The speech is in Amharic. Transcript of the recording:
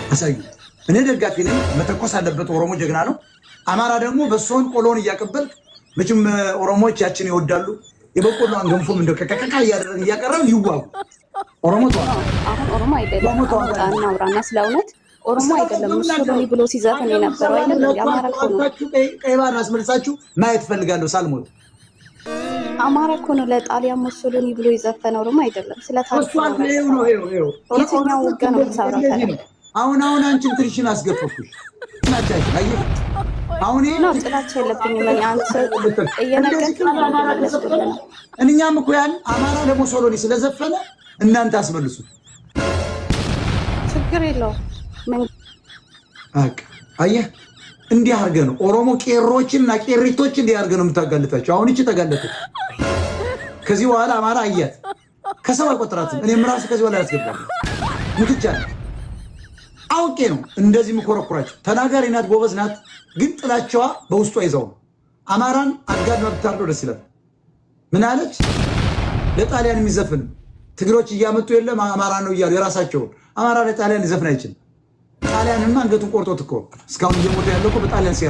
አሳዩ። እኔ ደጋፊ ነኝ። መተኮስ አለበት። ኦሮሞ ጀግና ነው። አማራ ደግሞ በሶን ቆሎን እያቀበልክ መቼም ኦሮሞዎች ያችን ይወዳሉ። የበቆሎ አንገንፎም እንደው ከከከካ እያደረግን እያቀረብን ይዋጉ። ኦሮሞ ተዋል። አሁን ኦሮሞ አይደለም እናውራና ስለ እውነት ኦሮሞ አይደለም ሙሶሎኒ ብሎ ሲዘፈን የነበረው አይደለም። የአማራ እኮ ነው። ቀይ ባህር አስመልሳችሁ ማየት ፈልጋለሁ ሳልሞት። አማራ እኮ ነው ለጣሊያን ሙሶሎኒ ብሎ የዘፈነው ኦሮሞ አይደለም። ስለታሪክ ነው። የትኛው ውጋ ነው የምታወራው? አሁን አንቺን ትንሽን አስገፈኩሽ ናቻሽ አይ አሁን ነው ጥላቻ የለብኝም። እኔ አንተ እየነገርኩኝ ነው። እኛም እኮ ያን አማራ ለሙሶሎኒ ስለዘፈነ እናንተ አስመልሱት። ችግር የለውም። አየህ እንዲህ አድርገህ ነው ኦሮሞ ቄሮችንና ቄሪቶችን እንዲህ አድርገህ ነው የምታጋልጣቸው። አሁን እቺ ተጋለጠች። ከዚህ በኋላ አማራ አያት ከሰው አይቆጥራትም። እኔም ራሱ ከዚህ በኋላ ያስገባል ሙትቻ አውቄ ነው እንደዚህ ምኮረኩራቸው። ተናጋሪ ናት፣ ጎበዝ ናት፣ ግን ጥላቸዋ በውስጧ ይዘው አማራን አጋድማ ብታርዶ ደስ ይላል። ምን አለች? ለጣሊያን የሚዘፍን ትግሮች እያመጡ የለም አማራ ነው እያሉ የራሳቸው አማራ ለጣሊያን ሊዘፍን አይችልም። ጣሊያንማ አንገቱን ቆርጦት እኮ እስካሁን እየሞተ ያለው እኮ በጣሊያን ሴራ